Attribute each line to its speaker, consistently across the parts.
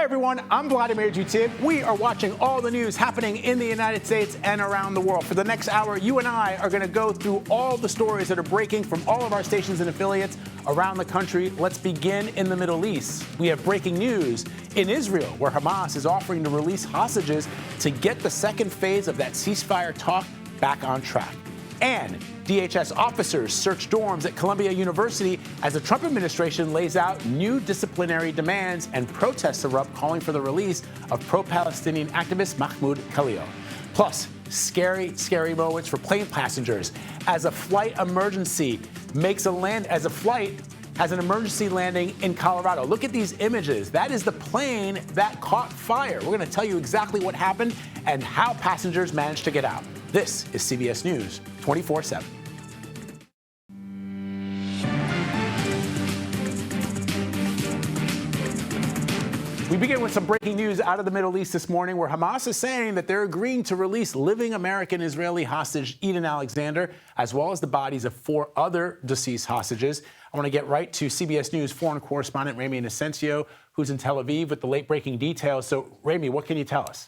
Speaker 1: Hi, everyone. I'm Vladimir Jutib. We are watching all the news happening in the United States and around the world. For the next hour, you and I are going to go through all the stories that are breaking from all of our stations and affiliates around the country. Let's begin in the Middle East. We have breaking news in Israel, where Hamas is offering to release hostages to get the second phase of that ceasefire talk back on track. And DHS officers search dorms at Columbia University as the Trump administration lays out new disciplinary demands, and protests erupt calling for the release of pro-Palestinian activist Mahmoud Khalil. Plus, scary moments for plane passengers as a flight emergency has an emergency landing in Colorado. Look at these images. That is the plane that caught fire. We're going to tell you exactly what happened and how passengers managed to get out. This is CBS News 24/7. We begin with some breaking news out of the Middle East this morning, where Hamas is saying that they're agreeing to release living American Israeli hostage Edan Alexander, as well as the bodies of 4 other deceased hostages. I want to get right to CBS News foreign correspondent Ramy Inocencio, who's in Tel Aviv with the late breaking details. So, Ramy, what can you tell us?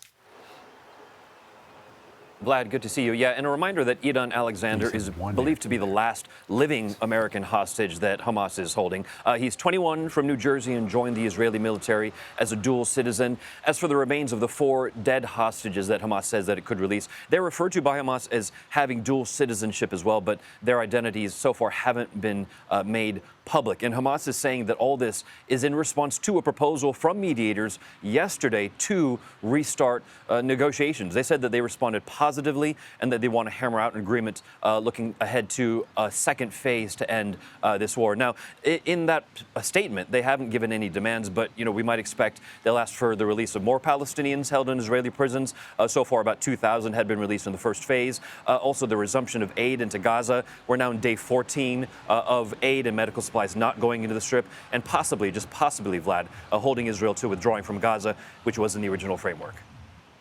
Speaker 2: Vlad, good to see you. Yeah, and a reminder that Edan Alexander is believed to be the last living American hostage that Hamas is holding. He's 21, from New Jersey, and joined the Israeli military as a dual citizen. As for the remains of the 4 dead hostages that Hamas says that it could release, they're referred to by Hamas as having dual citizenship as well, but their identities so far haven't been made public. And Hamas is saying that all this is in response to a proposal from mediators yesterday to restart negotiations. They said that they responded positively and that they want to hammer out an agreement looking ahead to a second phase to end this war. Now, in that statement, they haven't given any demands, but we might expect they'll ask for the release of more Palestinians held in Israeli prisons. So far, about 2,000 had been released in the first phase. Also, the resumption of aid into Gaza. We're now in day 14 of aid and medical supplies not going into the Strip, and possibly, just possibly, Vlad, holding Israel to withdrawing from Gaza, which was in the original framework.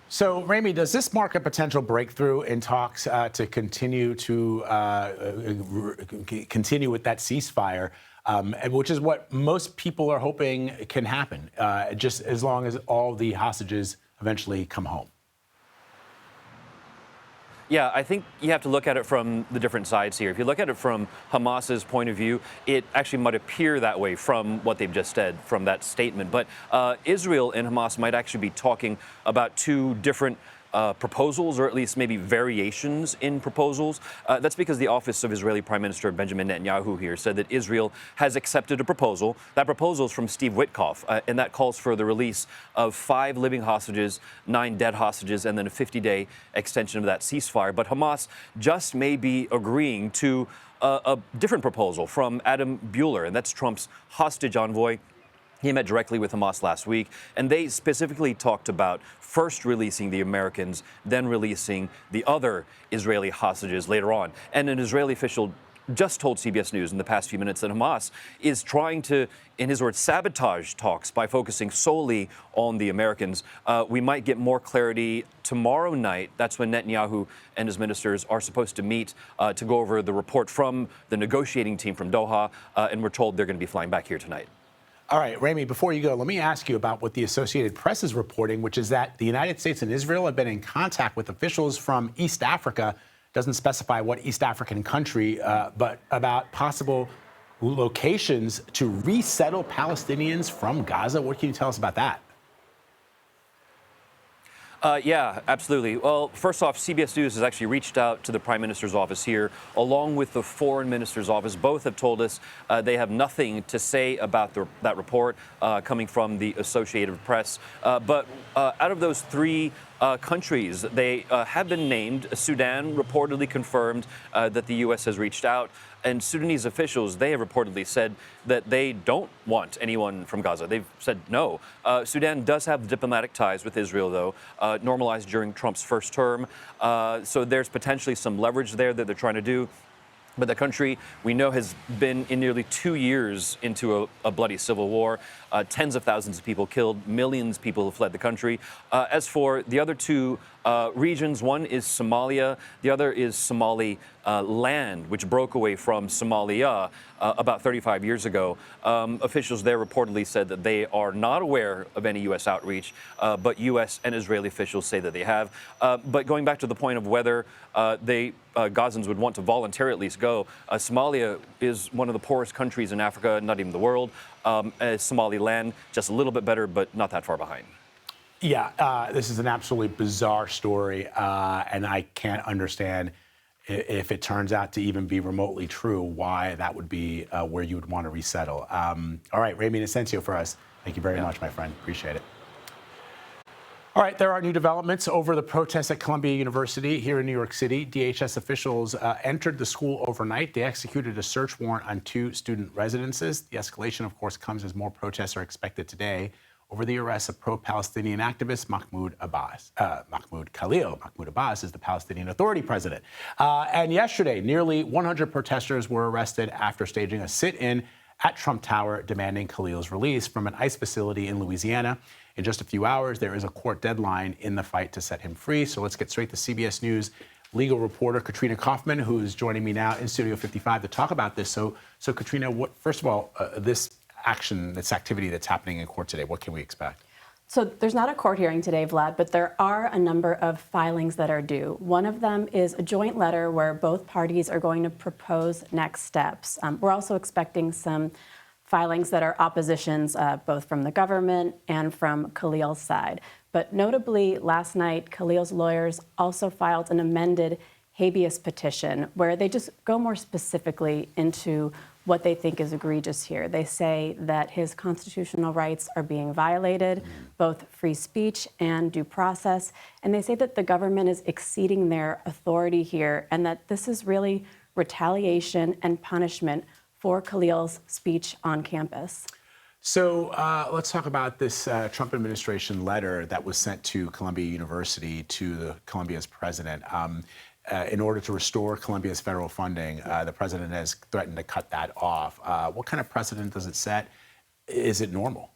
Speaker 1: So, Ramy, does this mark a potential breakthrough in talks to continue with that ceasefire, which is what most people are hoping can happen, just as long as all the hostages eventually come home?
Speaker 2: Yeah, I think you have to look at it from the different sides here. If you look at it from Hamas's point of view, it actually might appear that way from what they've just said, from that statement. But Israel and Hamas might actually be talking about 2 different proposals, or at least maybe variations in proposals. That's because the office of Israeli Prime Minister Benjamin Netanyahu here said that Israel has accepted a proposal. That proposal is from Steve Witkoff, and that calls for the release of 5 living hostages, 9 dead hostages, and then a 50-day extension of that ceasefire. But Hamas just may be agreeing to a different proposal from Adam Buehler, and that's Trump's hostage envoy. He met directly with Hamas last week, and they specifically talked about first releasing the Americans, then releasing the other Israeli hostages later on. And an Israeli official just told CBS News in the past few minutes that Hamas is trying to, in his words, sabotage talks by focusing solely on the Americans. We might get more clarity tomorrow night. That's when Netanyahu and his ministers are supposed to meet to go over the report from the negotiating team from Doha, and we're told they're going to be flying back here tonight.
Speaker 1: All right, Ramy, before you go, let me ask you about what the Associated Press is reporting, which is that the United States and Israel have been in contact with officials from East Africa. Doesn't specify what East African country, but about possible locations to resettle Palestinians from Gaza. What can you tell us about that?
Speaker 2: Yeah, absolutely. Well, first off, CBS News has actually reached out to the Prime Minister's office here, along with the Foreign Minister's office. Both have told us they have nothing to say about that report coming from the Associated Press. But out of those 3 countries, they have been named. Sudan reportedly confirmed that the U.S. has reached out. And Sudanese officials, they have reportedly said that they don't want anyone from Gaza. They've said no. Sudan does have diplomatic ties with Israel, though, normalized during Trump's first term. So there's potentially some leverage there that they're trying to do. But the country, we know, has been in nearly 2 years into a bloody civil war. Tens of thousands of people killed, millions of people have fled the country. As for the other 2 regions. One is Somalia, the other is Somali land, which broke away from Somalia about 35 years ago. Officials there reportedly said that they are not aware of any U.S. outreach, but U.S. and Israeli officials say that they have. But going back to the point of whether Gazans would want to voluntarily at least go, Somalia is one of the poorest countries in Africa, not even the world. Somaliland, just a little bit better, but not that far behind.
Speaker 1: Yeah, this is an absolutely bizarre story, and I can't understand if it turns out to even be remotely true, why that would be where you would want to resettle. All right, Ramy Inocencio for us. Thank you very much, my friend. Appreciate it. All right, there are new developments over the protests at Columbia University here in New York City. DHS officials entered the school overnight. They executed a search warrant on 2 student residences. The escalation, of course, comes as more protests are expected today over the arrest of pro-Palestinian activist Mahmoud Khalil. Mahmoud Abbas is the Palestinian Authority president. And yesterday, nearly 100 protesters were arrested after staging a sit-in at Trump Tower demanding Khalil's release from an ICE facility in Louisiana. In just a few hours, there is a court deadline in the fight to set him free. So let's get straight to CBS News legal reporter Katrina Kaufman, who's joining me now in Studio 55 to talk about this. So Katrina, first of all, this activity that's happening in court today, what can we expect?
Speaker 3: So there's not a court hearing today, Vlad, but there are a number of filings that are due. One of them is a joint letter where both parties are going to propose next steps. We're also expecting some filings that are oppositions, both from the government and from Khalil's side. But notably, last night, Khalil's lawyers also filed an amended habeas petition where they just go more specifically into what they think is egregious here. They say that his constitutional rights are being violated, both free speech and due process. And they say that the government is exceeding their authority here and that this is really retaliation and punishment for Khalil's speech on campus.
Speaker 1: So let's talk about this Trump administration letter that was sent to Columbia University to Columbia's president. In order to restore Columbia's federal funding, the president has threatened to cut that off. What kind of precedent does it set? Is it normal?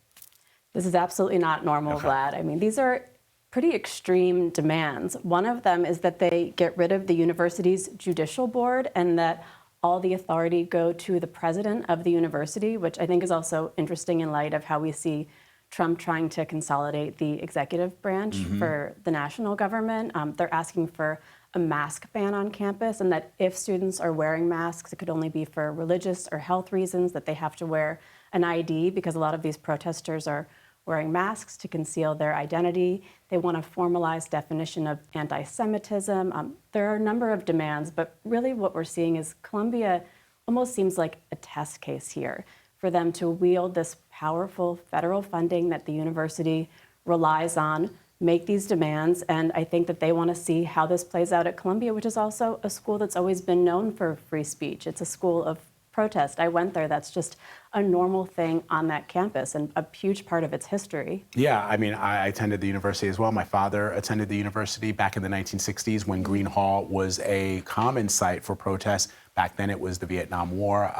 Speaker 3: This is absolutely not normal,
Speaker 1: Okay.
Speaker 3: Vlad. I mean, these are pretty extreme demands. One of them is that they get rid of the university's judicial board and that all the authority go to the president of the university, which I think is also interesting in light of how we see Trump trying to consolidate the executive branch for the national government. They're asking for a mask ban on campus and that if students are wearing masks, it could only be for religious or health reasons, that they have to wear an ID because a lot of these protesters are wearing masks to conceal their identity. They want a formalized definition of anti-Semitism. There are a number of demands, but really what we're seeing is Columbia almost seems like a test case here for them to wield this powerful federal funding that the university relies on, make these demands, and I think that they want to see how this plays out at Columbia, which is also a school that's always been known for free speech. It's a school of protest. I went there. That's just a normal thing on that campus and a huge part of its history.
Speaker 1: Yeah, I mean, I attended the university as well. My father attended the university back in the 1960s when Green Hall was a common site for protests. Back then it was the Vietnam War.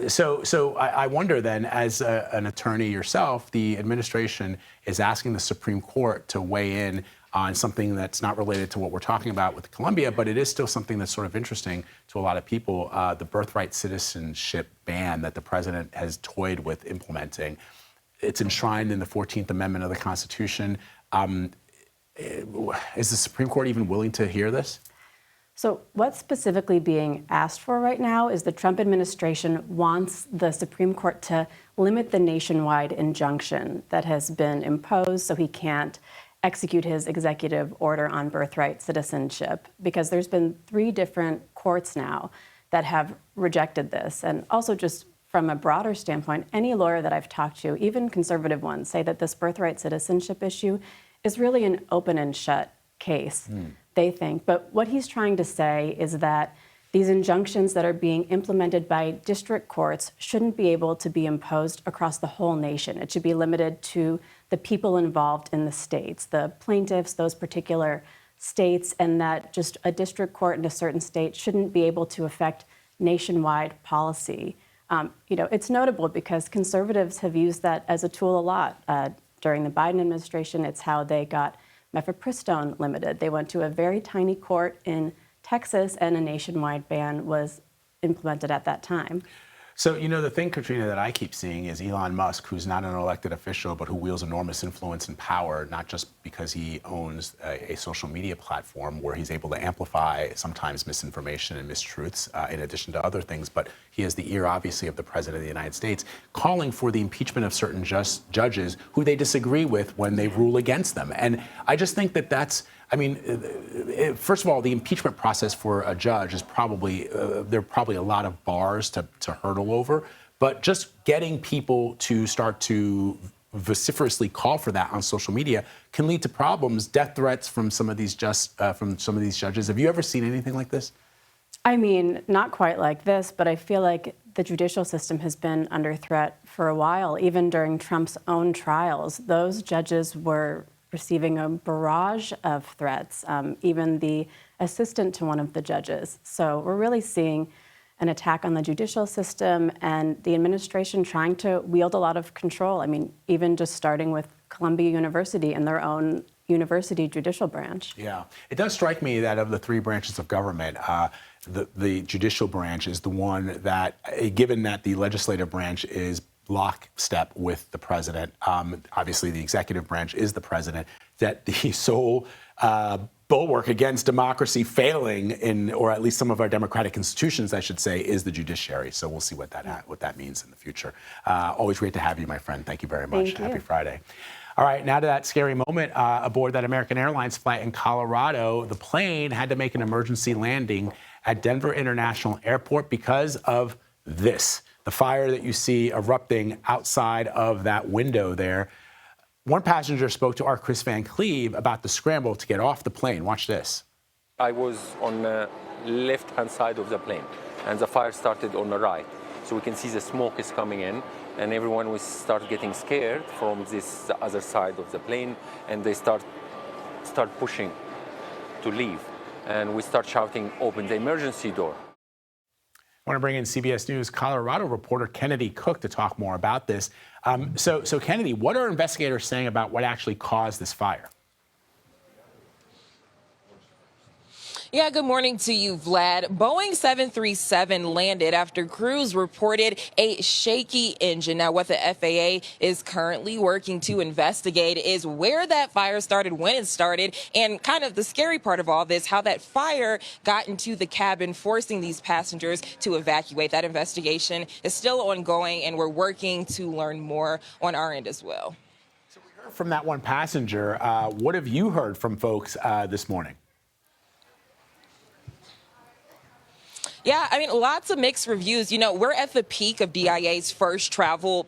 Speaker 1: So I wonder then, as an attorney yourself, the administration is asking the Supreme Court to weigh in on something that's not related to what we're talking about with Columbia, but it is still something that's sort of interesting to a lot of people, the birthright citizenship ban that the president has toyed with implementing. It's enshrined in the 14th Amendment of the Constitution. Is the Supreme Court even willing to hear this?
Speaker 3: So what's specifically being asked for right now is the Trump administration wants the Supreme Court to limit the nationwide injunction that has been imposed so he can't execute his executive order on birthright citizenship, because there's been 3 different courts now that have rejected this. And also just from a broader standpoint, any lawyer that I've talked to, even conservative ones, say that this birthright citizenship issue is really an open and shut case, they think. But what he's trying to say is that these injunctions that are being implemented by district courts shouldn't be able to be imposed across the whole nation. It should be limited to the people involved in the states, the plaintiffs, those particular states, and that just a district court in a certain state shouldn't be able to affect nationwide policy. It's notable because conservatives have used that as a tool a lot. During the Biden administration, it's how they got mifepristone limited. They went to a very tiny court in Texas, and a nationwide ban was implemented at that time.
Speaker 1: So, you know, the thing, Katrina, that I keep seeing is Elon Musk, who's not an elected official, but who wields enormous influence and power, not just because he owns a social media platform where he's able to amplify sometimes misinformation and mistruths in addition to other things, but he has the ear, obviously, of the President of the United States, calling for the impeachment of certain judges who they disagree with when they rule against them. And I just think that that's, I mean, first of all, the impeachment process for a judge is probably, there are probably a lot of bars to hurdle over, but just getting people to start to vociferously call for that on social media can lead to problems, death threats from some of these judges. Have you ever seen anything like this?
Speaker 3: I mean, not quite like this, but I feel like the judicial system has been under threat for a while. Even during Trump's own trials, those judges were receiving a barrage of threats, even the assistant to one of the judges. So we're really seeing an attack on the judicial system and the administration trying to wield a lot of control. I mean, even just starting with Columbia University and their own university judicial branch.
Speaker 1: Yeah, it does strike me that of the three branches of government, the judicial branch is the one that, given that the legislative branch is lockstep with the president, obviously the executive branch is the president, that the sole bulwark against democracy failing in, or at least some of our democratic institutions, I should say, is the judiciary. So we'll see what that means in the future. Always great to have you, my friend. Thank you very much.
Speaker 3: Thank you.
Speaker 1: Happy Friday. All right, now to that scary moment aboard that American Airlines flight in Colorado. The plane had to make an emergency landing at Denver International Airport because of this. The fire that you see erupting outside of that window there. One passenger spoke to our Chris Van Cleve about the scramble to get off the plane. Watch this.
Speaker 4: I was on the left-hand side of the plane, and the fire started on the right. So we can see the smoke is coming in, and everyone will start getting scared from this other side of the plane, and they start pushing to leave. And we start shouting, "Open the emergency door."
Speaker 1: I want to bring in CBS News Colorado reporter Kennedy Cook to talk more about this. So Kennedy, what are investigators saying about what actually caused this fire?
Speaker 5: Yeah, good morning to you, Vlad. Boeing 737 landed after crews reported a shaky engine. Now, what the FAA is currently working to investigate is where that fire started, when it started, and kind of the scary part of all this, how that fire got into the cabin, forcing these passengers to evacuate. That investigation is still ongoing, and we're working to learn more on our end as well.
Speaker 1: So we heard from that one passenger. What have you heard from folks this morning?
Speaker 5: Yeah, I mean, lots of mixed reviews. You know, we're at the peak of DIA's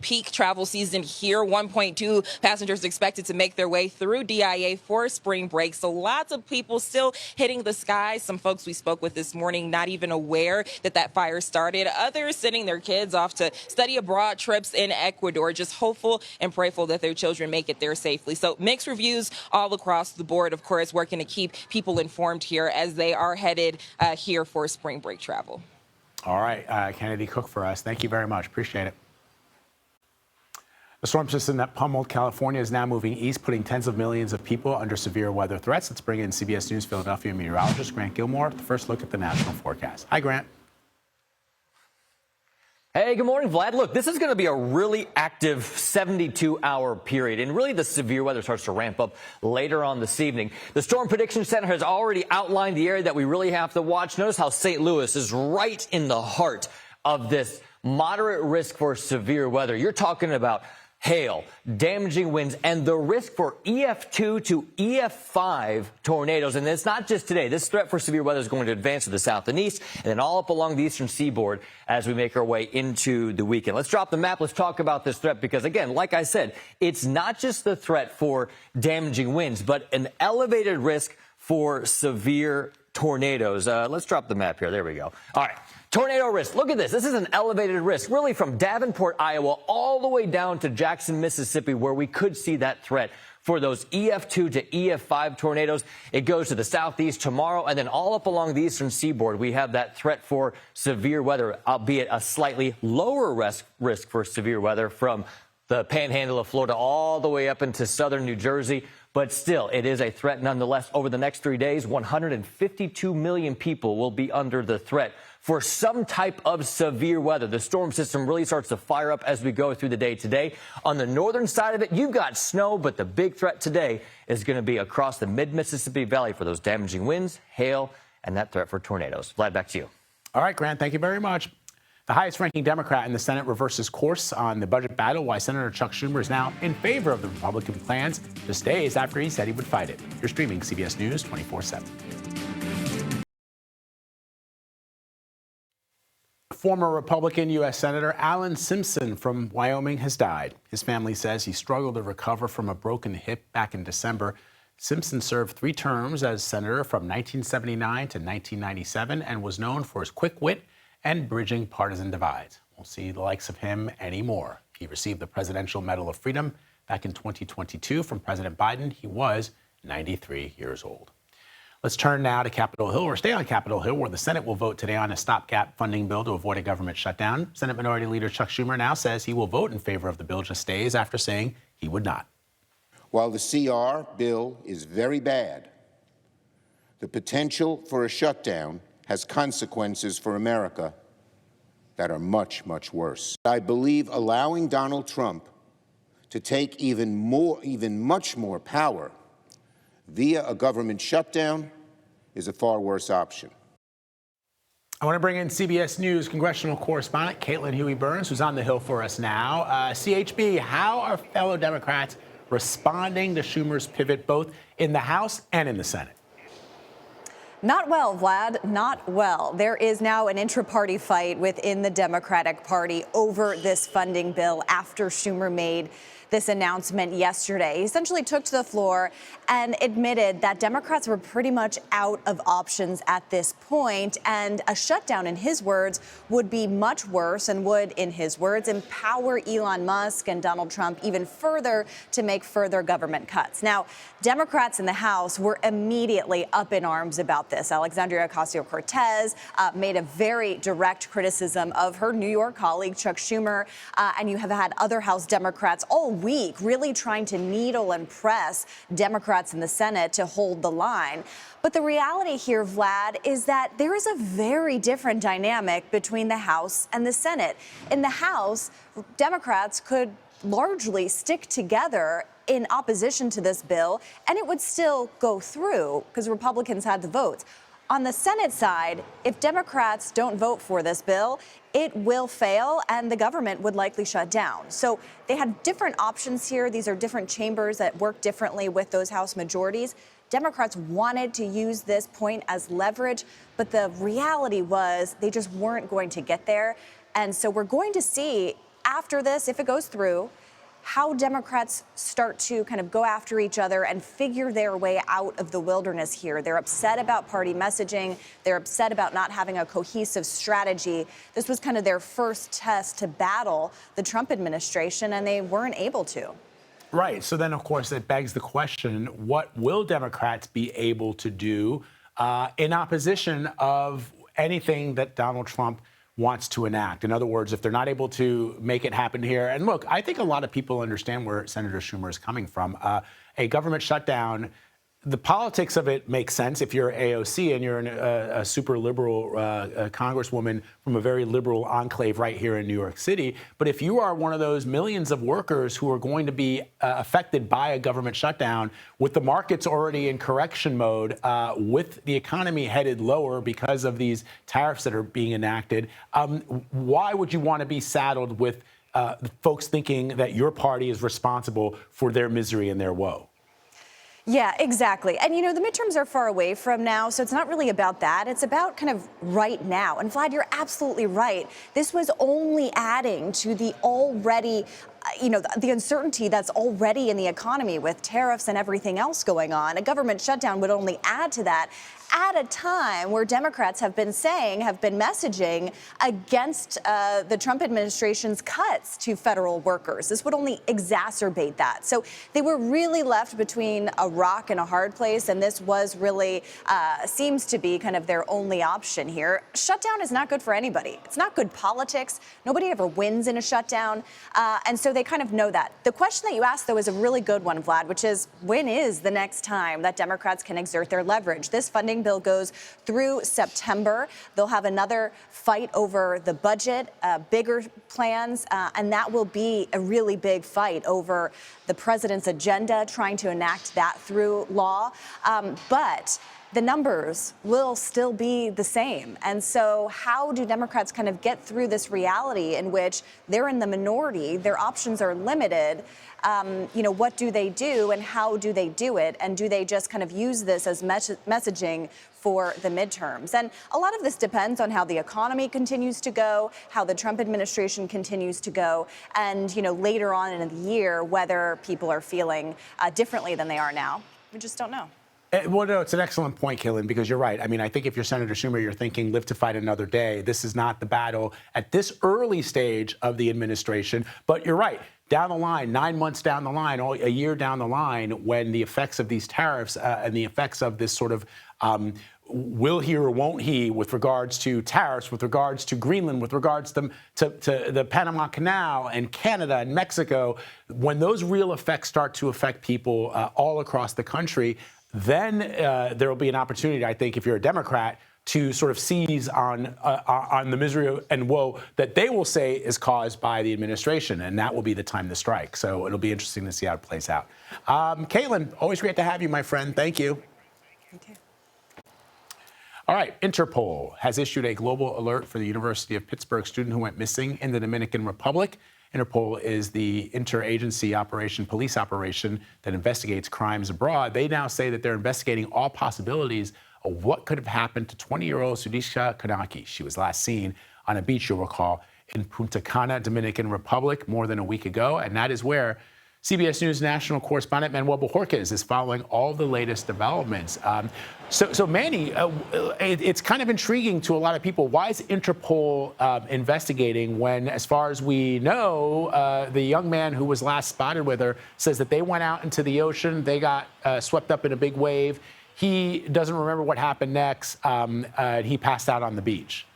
Speaker 5: peak travel season here. 1.2 passengers expected to make their way through DIA for spring break. So lots of people still hitting the skies. Some folks we spoke with this morning not even aware that that fire started. Others sending their kids off to study abroad trips in Ecuador, just hopeful and prayerful that their children make it there safely. So mixed reviews all across the board, of course, working to keep people informed here as they are headed here for spring break travel.
Speaker 1: All right, Kennedy Cook for us. Thank you very much. Appreciate it. The storm system that pummeled California is now moving east, putting tens of millions of people under severe weather threats. Let's bring in CBS News Philadelphia meteorologist Grant Gilmore. The first look at the national forecast. Hi, Grant.
Speaker 6: Hey, good morning, Vlad. Look, this is going to be a really active 72-hour period, and really the severe weather starts to ramp up later on this evening. The Storm Prediction Center has already outlined the area that we really have to watch. Notice how St. Louis is right in the heart of this moderate risk for severe weather. You're talking about hail, damaging winds, and the risk for EF2 to EF5 tornadoes. And it's not just today. This threat for severe weather is going to advance to the south and east, and then all up along the eastern seaboard as we make our way into the weekend. Let's drop the map. Let's talk about this threat because, again, like I said, it's not just the threat for damaging winds, but an elevated risk for severe tornadoes. Let's drop the map here. There we go. All right. Tornado risk. Look at this. This is an elevated risk, really from Davenport, Iowa, all the way down to Jackson, Mississippi, where we could see that threat for those EF2 to EF5 tornadoes. It goes to the southeast tomorrow, and then all up along the eastern seaboard, we have that threat for severe weather, albeit a slightly lower risk for severe weather from the panhandle of Florida all the way up into southern New Jersey. But still, it is a threat nonetheless. Over the next 3 days, 152 million people will be under the threat for some type of severe weather. The storm system really starts to fire up as we go through the day today. On the northern side of it, you've got snow, but the big threat today is going to be across the mid-Mississippi Valley for those damaging winds, hail, and that threat for tornadoes. Vlad, back to you.
Speaker 1: All right, Grant, thank you very much. The highest-ranking Democrat in the Senate reverses course on the budget battle, why Senator Chuck Schumer is now in favor of the Republican plans just days after he said he would fight it. You're streaming CBS News 24/7. Former Republican U.S. Senator Alan Simpson from Wyoming has died. His family says he struggled to recover from a broken hip back in December. Simpson served 3 terms as senator from 1979 to 1997 and was known for his quick wit and bridging partisan divides. Won't see the likes of him anymore. He received the Presidential Medal of Freedom back in 2022 from President Biden. He was 93 years old. Let's turn now to Capitol Hill, or stay on Capitol Hill, where the Senate will vote today on a stopgap funding bill to avoid a government shutdown. Senate Minority Leader Chuck Schumer now says he will vote in favor of the bill just days after saying he would not.
Speaker 7: While the CR bill is very bad, the potential for a shutdown has consequences for America that are much, much worse. I believe allowing Donald Trump to take even much more power via a government shutdown is a far worse option.
Speaker 1: I want to bring in CBS News congressional correspondent Caitlin Huey-Burns, who's on the Hill for us now. CHB, how are fellow Democrats responding to Schumer's pivot both in the House and in the Senate?
Speaker 8: Not well, Vlad, not well. There is now an intra-party fight within the Democratic Party over this funding bill after Schumer made this announcement yesterday. He essentially took to the floor and admitted that Democrats were pretty much out of options at this point, and a shutdown, in his words, would be much worse and would, in his words, empower Elon Musk and Donald Trump even further to make further government cuts. Now, Democrats in the House were immediately up in arms about this. Alexandria Ocasio-Cortez made a very direct criticism of her New York colleague, Chuck Schumer, and you have had other House Democrats all week really trying to needle and press Democrats in the Senate to hold the line. But the reality here, Vlad, is that there is a very different dynamic between the House and the Senate. In the House, Democrats could largely stick together in opposition to this bill, and it would still go through because Republicans had the votes. On the Senate side, if Democrats don't vote for this bill, it will fail and the government would likely shut down. So they had different options here. These are different chambers that work differently with those House majorities. Democrats wanted to use this point as leverage, but the reality was they just weren't going to get there. And so we're going to see after this, if it goes through, how Democrats start to kind of go after each other and figure their way out of the wilderness here. They're upset about party messaging. They're upset about not having a cohesive strategy. This was kind of their first test to battle the Trump administration, and they weren't able to.
Speaker 1: Right. So then, of course, it begs the question, what will Democrats be able to do in opposition of anything that Donald Trump wants to enact? In other words, if they're not able to make it happen here, and look, I think a lot of people understand where Senator Schumer is coming from. A government shutdown, the politics of it makes sense if you're AOC and you're a super liberal congresswoman from a very liberal enclave right here in New York City. But if you are one of those millions of workers who are going to be affected by a government shutdown, with the markets already in correction mode, with the economy headed lower because of these tariffs that are being enacted, why would you want to be saddled with folks thinking that your party is responsible for their misery and their woe?
Speaker 8: Yeah, exactly. And, you know, the midterms are far away from now, so it's not really about that. It's about kind of right now. And, Vlad, you're absolutely right. This was only adding to the already, the uncertainty that's already in the economy with tariffs and everything else going on. A government shutdown would only add to that at a time where Democrats have been messaging against the Trump administration's cuts to federal workers. This would only exacerbate that. So they were really left between a rock and a hard place, and this was really seems to be kind of their only option here. Shutdown is not good for anybody. It's not good politics. Nobody ever wins in a shutdown. And so so they kind of know that. The question that you asked, though, is a really good one, Vlad, which is when is the next time that Democrats can exert their leverage? This funding bill goes through September. They'll have another fight over the budget, bigger plans, and that will be a really big fight over the president's agenda, trying to enact that through law. But the numbers will still be the same. And so how do Democrats kind of get through this reality in which they're in the minority, their options are limited? What do they do and how do they do it? And do they just kind of use this as messaging for the midterms? And a lot of this depends on how the economy continues to go, how the Trump administration continues to go, and, later on in the year, whether people are feeling differently than they are now. We just don't know.
Speaker 1: Well, no, it's an excellent point, Kaylin, because you're right. I mean, I think if you're Senator Schumer, you're thinking live to fight another day. This is not the battle at this early stage of the administration. But you're right. Down the line, 9 months down the line, a year down the line, when the effects of these tariffs and the effects of this sort of will he or won't he with regards to tariffs, with regards to Greenland, with regards to the Panama Canal and Canada and Mexico, when those real effects start to affect people all across the country, then there will be an opportunity, I think, if you're a Democrat, to sort of seize on the misery and woe that they will say is caused by the administration, and that will be the time to strike. So it'll be interesting to see how it plays out. Caitlin, always great to have you, my friend. Thank you.
Speaker 8: Okay.
Speaker 1: All right, Interpol has issued a global alert for the University of Pittsburgh student who went missing in the Dominican Republic. Interpol is the interagency police operation that investigates crimes abroad. They now say that they're investigating all possibilities of what could have happened to 20-year-old Sudisha Kanaki. She was last seen on a beach, you'll recall, in Punta Cana, Dominican Republic, more than a week ago. And that is where CBS News national correspondent Manuel Bojorquez is following all the latest developments. So Manny, it's kind of intriguing to a lot of people. Why is Interpol investigating when, as far as we know, the young man who was last spotted with her says that they went out into the ocean, they got swept up in a big wave. He doesn't remember what happened next. He passed out on the beach.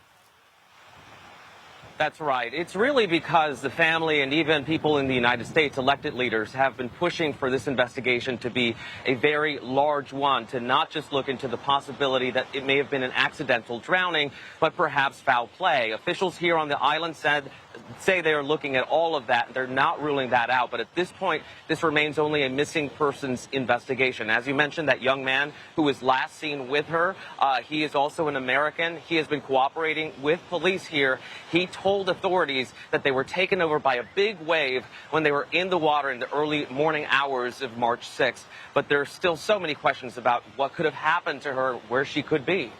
Speaker 9: That's right. It's really because the family and even people in the United States, elected leaders, have been pushing for this investigation to be a very large one, to not just look into the possibility that it may have been an accidental drowning, but perhaps foul play. Officials here on the island say they are looking at all of that. They're not ruling that out. But at this point, this remains only a missing persons investigation. As you mentioned, that young man who was last seen with her, he is also an American. He has been cooperating with police here. He told authorities that they were taken over by a big wave when they were in the water in the early morning hours of March 6th. But there are still so many questions about what could have happened to her, where she could be.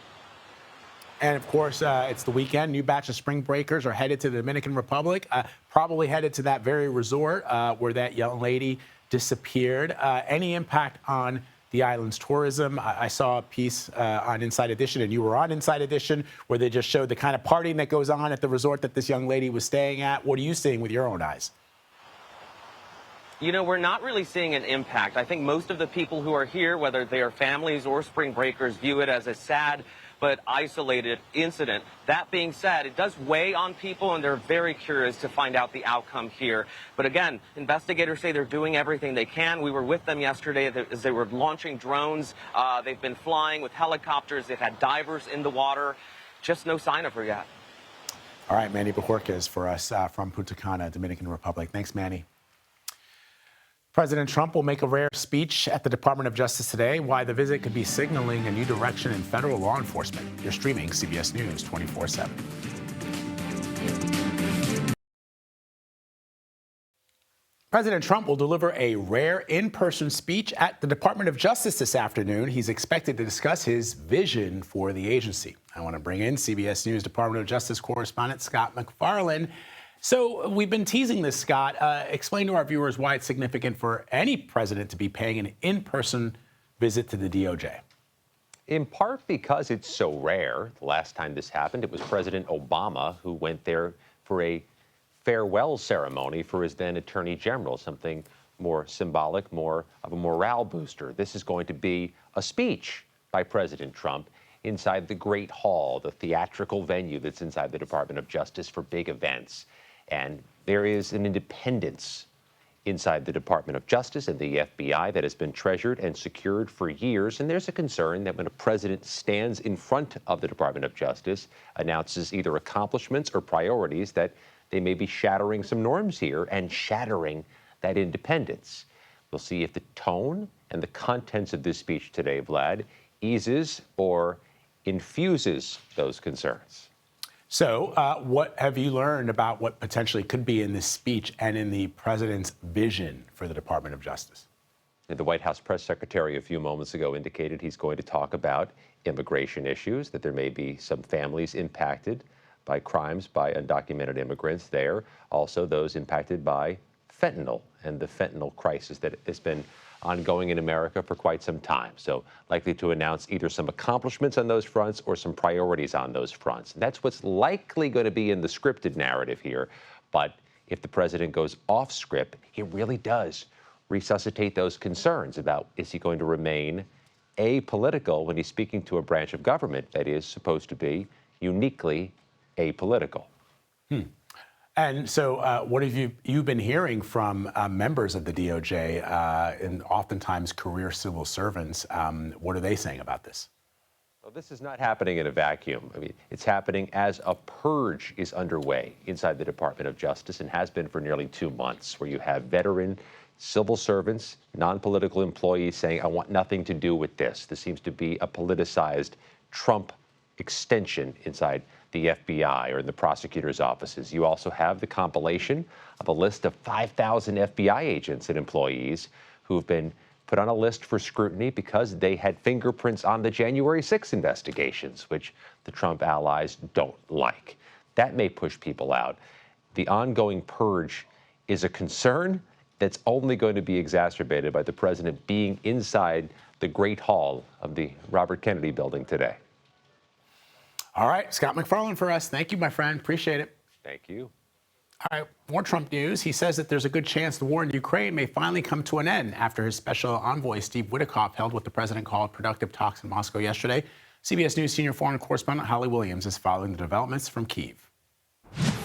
Speaker 1: And, of course, it's the weekend. New batch of spring breakers are headed to the Dominican Republic, probably headed to that very resort where that young lady disappeared. Any impact on the island's tourism? I saw a piece on Inside Edition, and you were on Inside Edition, where they just showed the kind of partying that goes on at the resort that this young lady was staying at. What are you seeing with your own eyes?
Speaker 9: You know, we're not really seeing an impact. I think most of the people who are here, whether they are families or spring breakers, view it as a sad but isolated incident. That being said, it does weigh on people, and they're very curious to find out the outcome here. But again, investigators say they're doing everything they can. We were with them yesterday as they were launching drones. They've been flying with helicopters. They've had divers in the water. Just no sign of her yet.
Speaker 1: All right, Manny Bojorquez for us from Punta Cana, Dominican Republic. Thanks, Manny. President Trump will make a rare speech at the Department of Justice today. Why the visit could be signaling a new direction in federal law enforcement. You're streaming CBS News 24/7. President Trump will deliver a rare in-person speech at the Department of Justice this afternoon. He's expected to discuss his vision for the agency. I want to bring in CBS News Department of Justice correspondent Scott MacFarlane. So we've been teasing this, Scott. Explain to our viewers why it's significant for any president to be paying an in-person visit to the DOJ.
Speaker 10: In part because it's so rare. The last time this happened, it was President Obama who went there for a farewell ceremony for his then Attorney General, something more symbolic, more of a morale booster. This is going to be a speech by President Trump inside the Great Hall, the theatrical venue that's inside the Department of Justice for big events. And there is an independence inside the Department of Justice and the FBI that has been treasured and secured for years. And there's a concern that when a president stands in front of the Department of Justice, announces either accomplishments or priorities, that they may be shattering some norms here and shattering that independence. We'll see if the tone and the contents of this speech today, Vlad, eases or infuses those concerns.
Speaker 1: So what have you learned about what potentially could be in this speech and in the president's vision for the Department of Justice?
Speaker 10: The White House press secretary a few moments ago indicated he's going to talk about immigration issues, that there may be some families impacted by crimes by undocumented immigrants there. Also, those impacted by fentanyl and the fentanyl crisis that has been ongoing in America for quite some time. So likely to announce either some accomplishments on those fronts or some priorities on those fronts. And that's what's likely going to be in the scripted narrative here. But if the president goes off script, he really does resuscitate those concerns about, is he going to remain apolitical when he's speaking to a branch of government that is supposed to be uniquely apolitical?
Speaker 1: And so what have you been hearing from members of the DOJ and oftentimes career civil servants? What are they saying about this?
Speaker 10: Well, this is not happening in a vacuum. I mean, it's happening as a purge is underway inside the Department of Justice and has been for nearly 2 months, where you have veteran civil servants, non-political employees saying, I want nothing to do with this. This seems to be a politicized Trump extension inside the FBI or in the prosecutor's offices. You also have the compilation of a list of 5,000 FBI agents and employees who have been put on a list for scrutiny because they had fingerprints on the January 6 investigations, which the Trump allies don't like. That may push people out. The ongoing purge is a concern that's only going to be exacerbated by the president being inside the Great Hall of the Robert Kennedy Building today.
Speaker 1: All right, Scott McFarland for us. Thank you, my friend. Appreciate it.
Speaker 10: Thank you.
Speaker 1: All right, more Trump news. He says that there's a good chance the war in Ukraine may finally come to an end after his special envoy, Steve Witkoff, held what the president called productive talks in Moscow yesterday. CBS News senior foreign correspondent Holly Williams is following the developments from Kyiv.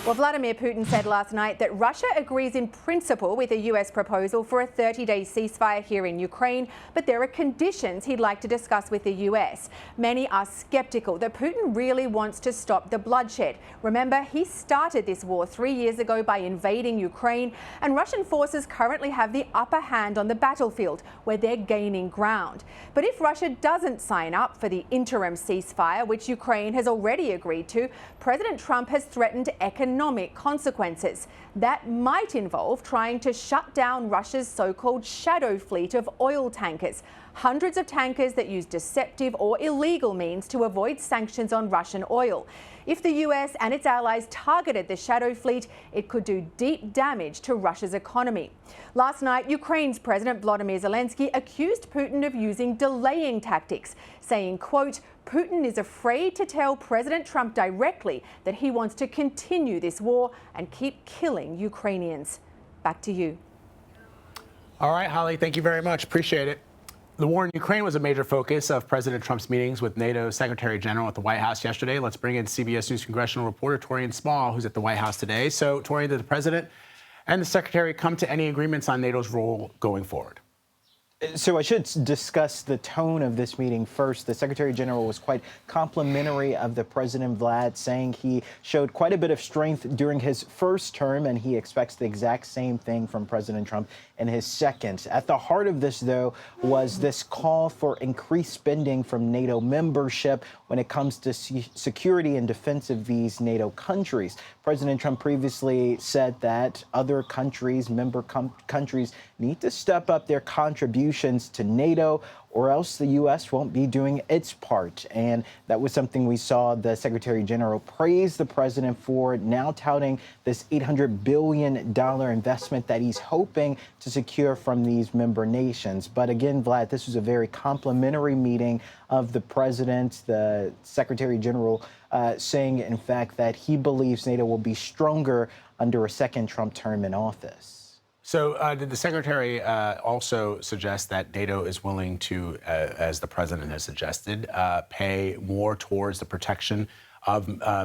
Speaker 11: Well, Vladimir Putin said last night that Russia agrees in principle with a U.S. proposal for a 30-day ceasefire here in Ukraine, but there are conditions he'd like to discuss with the U.S. Many are skeptical that Putin really wants to stop the bloodshed. Remember, he started this war 3 years ago by invading Ukraine, and Russian forces currently have the upper hand on the battlefield, where they're gaining ground. But if Russia doesn't sign up for the interim ceasefire, which Ukraine has already agreed to, President Trump has threatened economic consequences. That might involve trying to shut down Russia's so-called shadow fleet of oil tankers, hundreds of tankers that use deceptive or illegal means to avoid sanctions on Russian oil. If the US and its allies targeted the shadow fleet, it could do deep damage to Russia's economy. Last night, Ukraine's President Volodymyr Zelensky accused Putin of using delaying tactics, saying, quote, Putin is afraid to tell President Trump directly that he wants to continue this war and keep killing Ukrainians. Back to you.
Speaker 1: All right, Holly, thank you very much. Appreciate it. The war in Ukraine was a major focus of President Trump's meetings with NATO Secretary General at the White House yesterday. Let's bring in CBS News congressional reporter Torian Small, who's at the White House today. So, Torian, did the president and the secretary come to any agreements on NATO's role going forward?
Speaker 12: So I should discuss the tone of this meeting first. The Secretary General was quite complimentary of the President, Vlad, saying he showed quite a bit of strength during his first term, and he expects the exact same thing from President Trump in his second. At the heart of this, though, was this call for increased spending from NATO membership when it comes to security and defense of these NATO countries. President Trump previously said that other countries, member countries, need to step up their contributions to NATO, or else the U.S. won't be doing its part. And that was something we saw the Secretary General praise the president for, now touting this $800 billion investment that he's hoping to secure from these member nations. But again, Vlad, this was a very complimentary meeting of the president, the Secretary General saying, in fact, that he believes NATO will be stronger under a second Trump term in office.
Speaker 1: So did the secretary also suggest that NATO is willing to, as the president has suggested, pay more towards the protection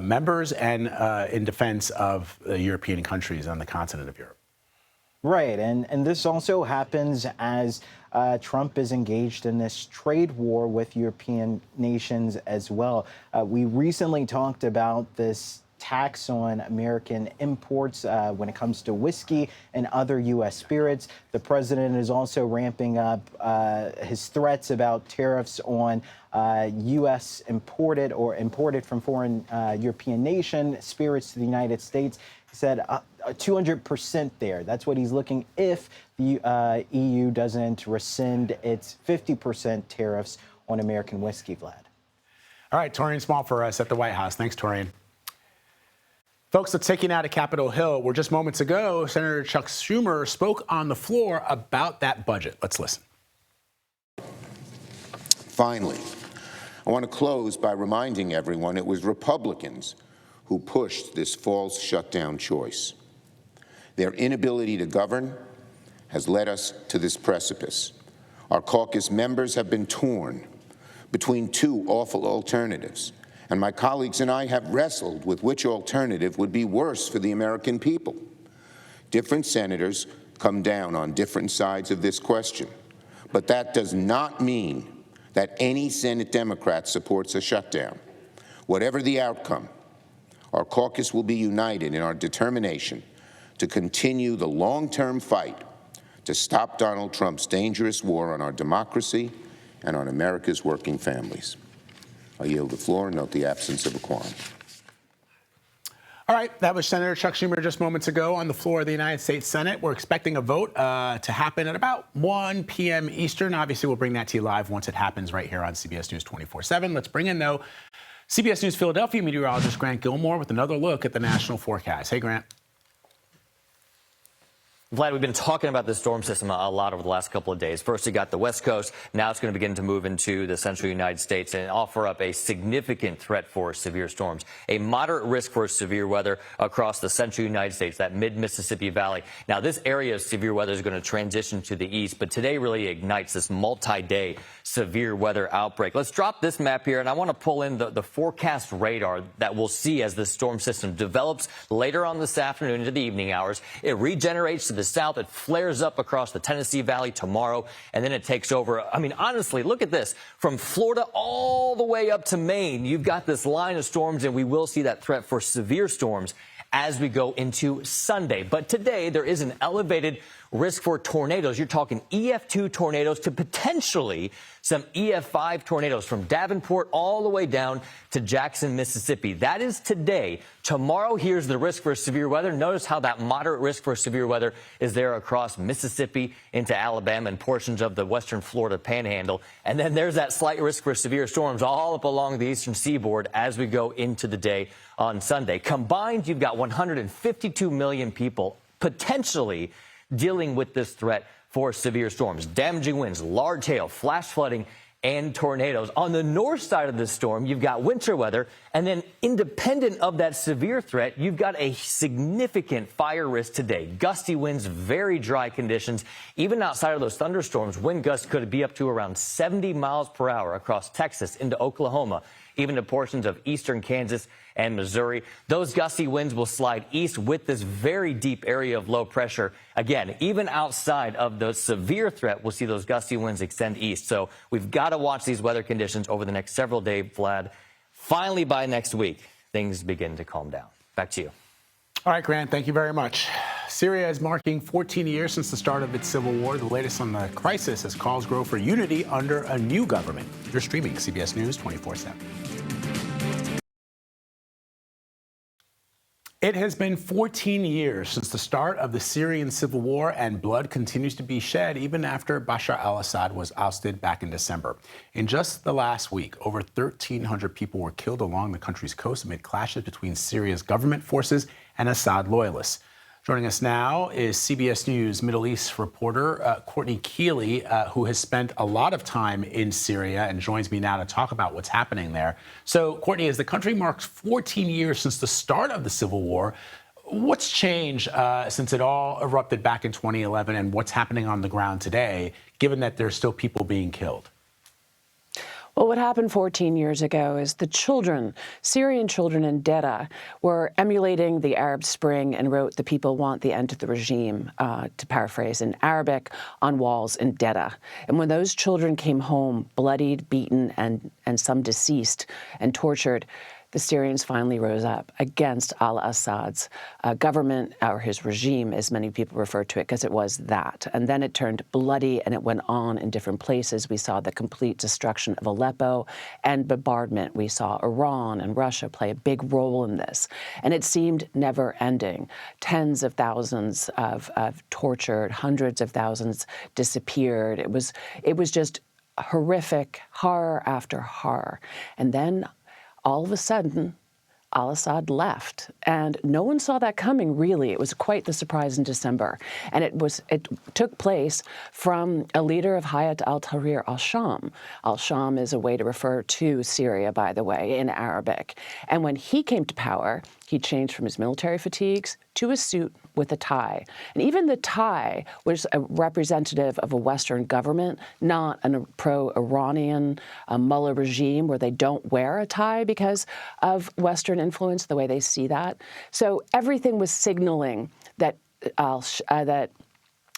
Speaker 1: members and in defense of the European countries on the continent of Europe.
Speaker 12: Right, and this also happens as Trump is engaged in this trade war with European nations as well. We recently talked about this tax on American imports when it comes to whiskey and other U.S. spirits. The president is also ramping up his threats about tariffs on U.S. imported or imported from foreign European nation spirits to the United States. He said 200% there. That's what he's looking if the EU doesn't rescind its 50% tariffs on American whiskey, Vlad.
Speaker 1: All right, Torian Small for us at the White House. Thanks, Torian. Folks, let's take you now to Capitol Hill, where just moments ago, Senator Chuck Schumer spoke on the floor about that budget. Let's listen.
Speaker 7: Finally, I want to close by reminding everyone it was Republicans who pushed this false shutdown choice. Their inability to govern has led us to this precipice. Our caucus members have been torn between two awful alternatives, and my colleagues and I have wrestled with which alternative would be worse for the American people. Different senators come down on different sides of this question, but that does not mean that any Senate Democrat supports a shutdown. Whatever the outcome, our caucus will be united in our determination to continue the long-term fight to stop Donald Trump's dangerous war on our democracy and on America's working families. I yield the floor and note the absence of a quorum.
Speaker 1: All right, that was Senator Chuck Schumer just moments ago on the floor of the United States Senate. We're expecting a vote to happen at about 1 p.m. Eastern. Obviously, we'll bring that to you live once it happens right here on CBS News 24/7. Let's bring in, though, CBS News Philadelphia meteorologist Grant Gilmore with another look at the national forecast. Hey, Grant.
Speaker 6: Vlad, we've been talking about this storm system a lot over the last couple of days. First, you got the West Coast. Now it's going to begin to move into the central United States and offer up a significant threat for severe storms. A moderate risk for severe weather across the central United States, that mid-Mississippi Valley. Now, this area of severe weather is going to transition to the east, but today really ignites this multi-day severe weather outbreak. Let's drop this map here, and I want to pull in the forecast radar that we'll see as this storm system develops later on this afternoon into the evening hours. It regenerates to the south. It flares up across the Tennessee Valley tomorrow, and then it takes over. I mean, honestly, look at this. From Florida all the way up to Maine, you've got this line of storms, and we will see that threat for severe storms as we go into Sunday. But today, there is an elevated risk for tornadoes. You're talking EF2 tornadoes to potentially some EF5 tornadoes from Davenport all the way down to Jackson, Mississippi. That is today. Tomorrow, here's the risk for severe weather. Notice how that moderate risk for severe weather is there across Mississippi into Alabama and portions of the western Florida panhandle. And then there's that slight risk for severe storms all up along the eastern seaboard as we go into the day on Sunday. Combined, you've got 152 million people potentially dealing with this threat for severe storms, damaging winds, large hail, flash flooding, and tornadoes. On the north side of the storm, you've got winter weather, and then independent of that severe threat, you've got a significant fire risk today. Gusty winds, very dry conditions. Even outside of those thunderstorms, wind gusts could be up to around 70 miles per hour across Texas into Oklahoma, even to portions of eastern Kansas and Missouri. Those gusty winds will slide east with this very deep area of low pressure. Again, even outside of the severe threat, we'll see those gusty winds extend east. So we've got to watch these weather conditions over the next several days, Vlad. Finally, by next week, things begin to calm down. Back to you.
Speaker 1: All right, Grant, thank you very much. Syria is marking 14 years since the start of its civil war. The latest on the crisis as calls grow for unity under a new government. You're streaming CBS News 24/7. It has been 14 years since the start of the Syrian Civil War, and blood continues to be shed even after Bashar al-Assad was ousted back in December. In just the last week, over 1,300 people were killed along the country's coast amid clashes between Syria's government forces and Assad loyalists. Joining us now is CBS News Middle East reporter Courtney Keeley, who has spent a lot of time in Syria and joins me now to talk about what's happening there. So, Courtney, as the country marks 14 years since the start of the Civil War, what's changed since it all erupted back in 2011, and what's happening on the ground today, given that there's still people being killed?
Speaker 13: Well, what happened 14 years ago is the children, Syrian children in Jeddah, were emulating the Arab Spring and wrote, "The people want the end of the regime," to paraphrase in Arabic, on walls in Jeddah. And when those children came home, bloodied, beaten, and some deceased and tortured, the Syrians finally rose up against al-Assad's government, or his regime, as many people refer to it, because it was that. And then it turned bloody, and it went on in different places. We saw the complete destruction of Aleppo and bombardment. We saw Iran and Russia play a big role in this. And it seemed never ending. Tens of thousands of tortured, hundreds of thousands disappeared. It was just horrific, horror after horror. And then all of a sudden, al-Assad left, and no one saw that coming, really. It was quite the surprise in December, and it took place from a leader of Hayat al-Tahrir al-Sham. Al-Sham is a way to refer to Syria, by the way, in Arabic. And when he came to power, he changed from his military fatigues to a suit with a tie. And even the tie was a representative of a Western government, not a pro-Iranian mullah regime where they don't wear a tie because of Western influence, the way they see that. So everything was signaling that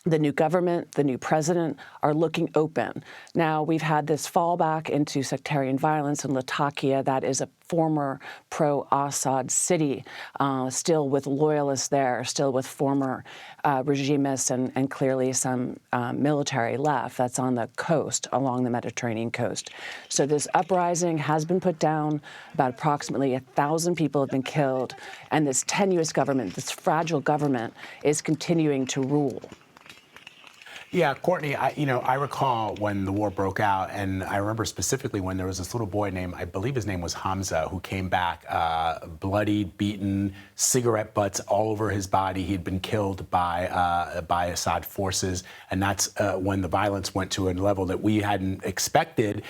Speaker 13: the new government, the new president, are looking open. Now, we've had this fallback into sectarian violence in Latakia. That is a former pro-Assad city, still with loyalists there, still with former regimists and clearly some military left. That's on the coast, along the Mediterranean coast. So this uprising has been put down. About approximately 1,000 people have been killed. And this tenuous government, this fragile government, is continuing to rule.
Speaker 1: Yeah, Courtney, I recall when the war broke out, and I remember specifically when there was this little boy named, I believe his name was Hamza, who came back bloodied, beaten, cigarette butts all over his body. He'd been killed by Assad forces, and that's when the violence went to a level that we hadn't expected.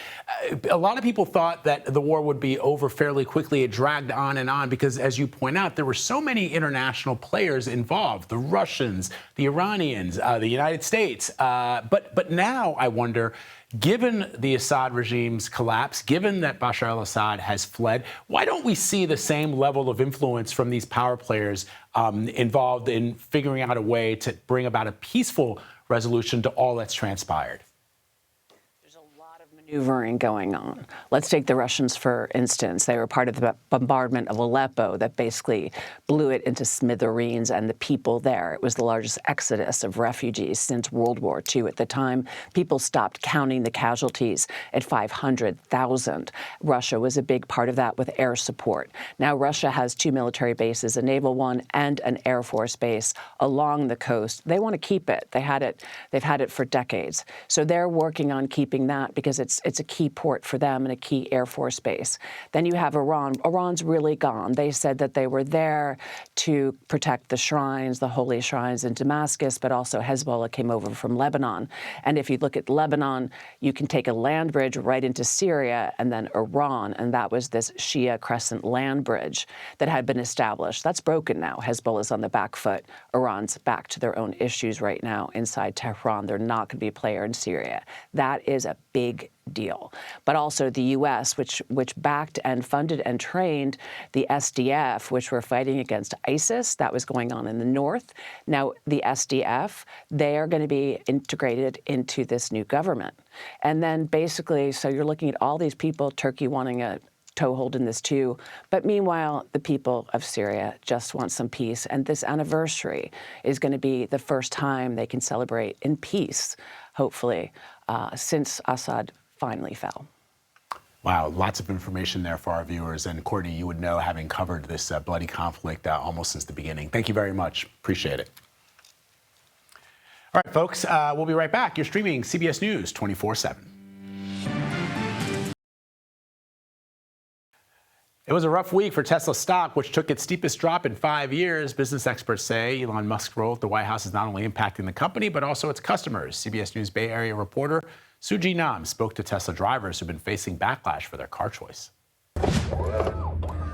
Speaker 1: A lot of people thought that the war would be over fairly quickly. It dragged on because, as you point out, there were so many international players involved: the Russians, the Iranians, the United States. But now I wonder, given the Assad regime's collapse, given that Bashar al-Assad has fled, why don't we see the same level of influence from these power players involved in figuring out a way to bring about a peaceful resolution to all that's transpired?
Speaker 13: Maneuvering going on. Let's take the Russians, for instance. They were part of the bombardment of Aleppo that basically blew it into smithereens, and the people there. It was the largest exodus of refugees since World War II. At the time, people stopped counting the casualties at 500,000. Russia was a big part of that with air support. Now Russia has 2 military bases, a naval one and an air force base along the coast. They want to keep it. They've had it for decades. So they're working on keeping that because it's a key port for them and a key Air Force base. Then you have Iran. Iran's really gone. They said that they were there to protect the shrines, the holy shrines in Damascus, but also Hezbollah came over from Lebanon. And if you look at Lebanon, you can take a land bridge right into Syria and then Iran, and that was this Shia Crescent land bridge that had been established. That's broken now. Hezbollah's on the back foot. Iran's back to their own issues right now inside Tehran. They're not going to be a player in Syria. That is a big deal. But also the U.S., which backed and funded and trained the SDF, which were fighting against ISIS. That was going on in the north. Now, the SDF, they are going to be integrated into this new government. And then basically, so you're looking at all these people, Turkey wanting a toehold in this too. But meanwhile, the people of Syria just want some peace. And this anniversary is going to be the first time they can celebrate in peace, hopefully, since Assad finally fell.
Speaker 1: Wow, lots of information there for our viewers. And Courtney, you would know, having covered this bloody conflict almost since the beginning. Thank you very much. Appreciate it. All right, folks, we'll be right back. You're streaming CBS News 24/7. It was a rough week for Tesla stock, which took its steepest drop in 5 years. Business experts say Elon Musk's role at the White House is not only impacting the company, but also its customers. CBS News Bay Area reporter Suji Nam spoke to Tesla drivers who've been facing backlash for their car choice.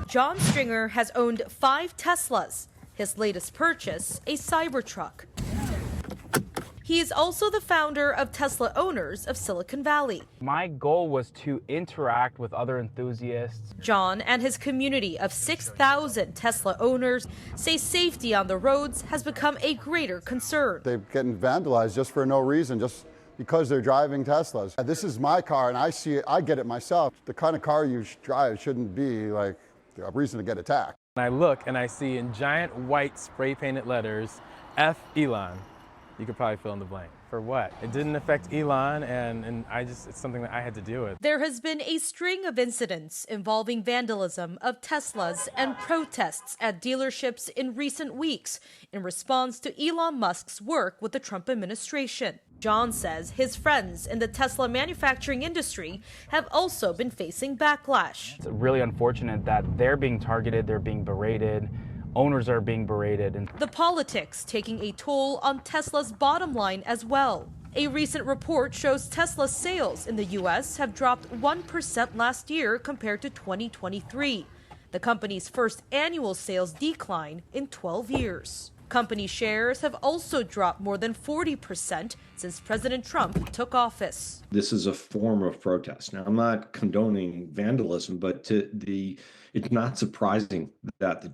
Speaker 14: John Stringer has owned 5 Teslas. His latest purchase, a Cybertruck. He is also the founder of Tesla Owners of Silicon Valley.
Speaker 15: My goal was to interact with other enthusiasts.
Speaker 14: John and his community of 6,000 Tesla owners say safety on the roads has become a greater concern.
Speaker 16: They're getting vandalized just for no reason, just because they're driving Teslas. This is my car, and I see it, I get it myself. The kind of car you drive shouldn't be like a reason to get attacked.
Speaker 15: I look and I see in giant white spray painted letters, F Elon. You could probably fill in the blank. For what? It didn't affect Elon, and it's something that I had to deal with.
Speaker 14: There has been a string of incidents involving vandalism of Teslas and protests at dealerships in recent weeks in response to Elon Musk's work with the Trump administration. John says his friends in the Tesla manufacturing industry have also been facing backlash.
Speaker 15: It's really unfortunate that they're being targeted, they're being berated. Owners are being berated. And
Speaker 14: the politics taking a toll on Tesla's bottom line as well. A recent report shows Tesla's sales in the U.S. have dropped 1% last year compared to 2023, the company's first annual sales decline in 12 years. Company shares have also dropped more than 40% since President Trump took office.
Speaker 17: This is a form of protest. Now, I'm not condoning vandalism, but it's not surprising that the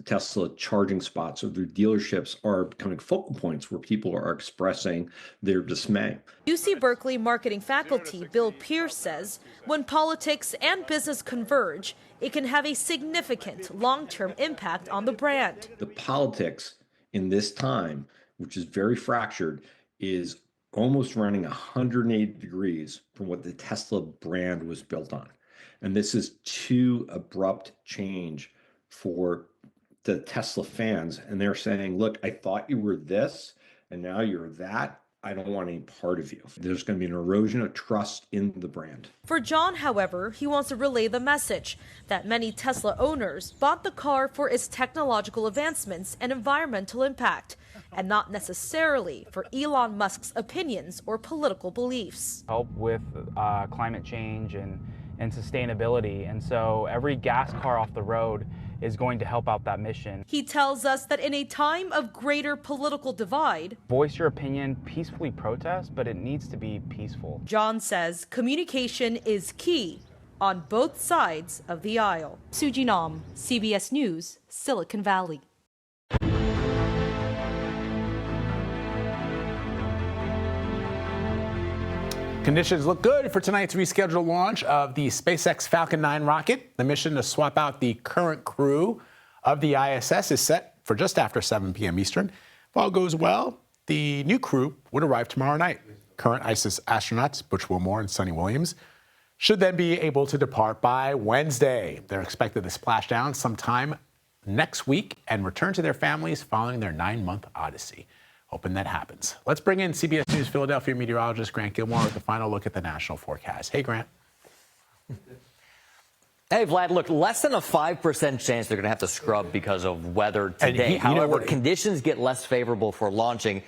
Speaker 17: Tesla charging spots or their dealerships are becoming focal points where people are expressing their dismay.
Speaker 14: UC Berkeley marketing faculty Bill Pierce says when politics and business converge, it can have a significant long-term impact on the brand.
Speaker 17: The politics in this time, which is very fractured, is almost running 180 degrees from what the Tesla brand was built on. And this is too abrupt change for the Tesla fans. And they're saying, look, I thought you were this, and now you're that. I don't want any part of you. There's going to be an erosion of trust in the brand.
Speaker 14: For John, however, he wants to relay the message that many Tesla owners bought the car for its technological advancements and environmental impact, and not necessarily for Elon Musk's opinions or political beliefs.
Speaker 15: Help with climate change and sustainability. And so every gas car off the road is going to help out that mission.
Speaker 14: He tells us that in a time of greater political divide,
Speaker 15: voice your opinion, peacefully protest, but it needs to be peaceful.
Speaker 14: John says communication is key on both sides of the aisle. Suji Nam, CBS News, Silicon Valley.
Speaker 1: Conditions look good for tonight's rescheduled launch of the SpaceX Falcon 9 rocket. The mission to swap out the current crew of the ISS is set for just after 7 p.m. Eastern. If all goes well, the new crew would arrive tomorrow night. Current ISS astronauts Butch Wilmore and Sonny Williams should then be able to depart by Wednesday. They're expected to splash down sometime next week and return to their families following their 9-month odyssey. Hoping that happens. Let's bring in CBS News Philadelphia meteorologist Grant Gilmore with the final look at the national forecast. Hey, Grant.
Speaker 6: Hey, Vlad, look, less than a 5% chance they're going to have to scrub because of weather today. However, conditions get less favorable for launching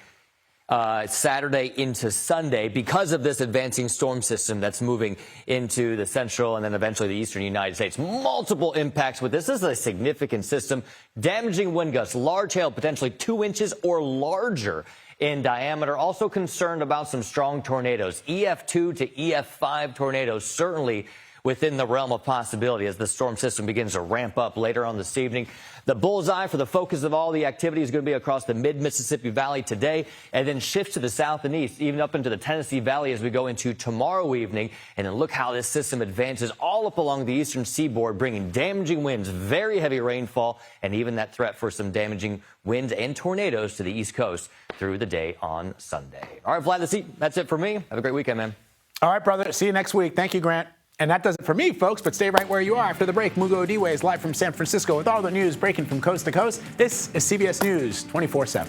Speaker 6: Saturday into Sunday because of this advancing storm system that's moving into the central and then eventually the eastern United States. Multiple impacts with this. This is a significant system. Damaging wind gusts, large hail, potentially 2 inches or larger in diameter. Also concerned about some strong tornadoes. EF2 to EF5 tornadoes certainly within the realm of possibility as the storm system begins to ramp up later on this evening. The bullseye for the focus of all the activity is going to be across the mid-Mississippi Valley today and then shifts to the south and east, even up into the Tennessee Valley as we go into tomorrow evening. And then look how this system advances all up along the eastern seaboard, bringing damaging winds, very heavy rainfall, and even that threat for some damaging winds and tornadoes to the east coast through the day on Sunday. All right, Vlad, that's it for me. Have a great weekend, man.
Speaker 1: All right, brother. See you next week. Thank you, Grant. And that does it for me, folks, but stay right where you are. After the break, Mugo Odiwe is live from San Francisco with all the news breaking from coast to coast. This is CBS News 24/7.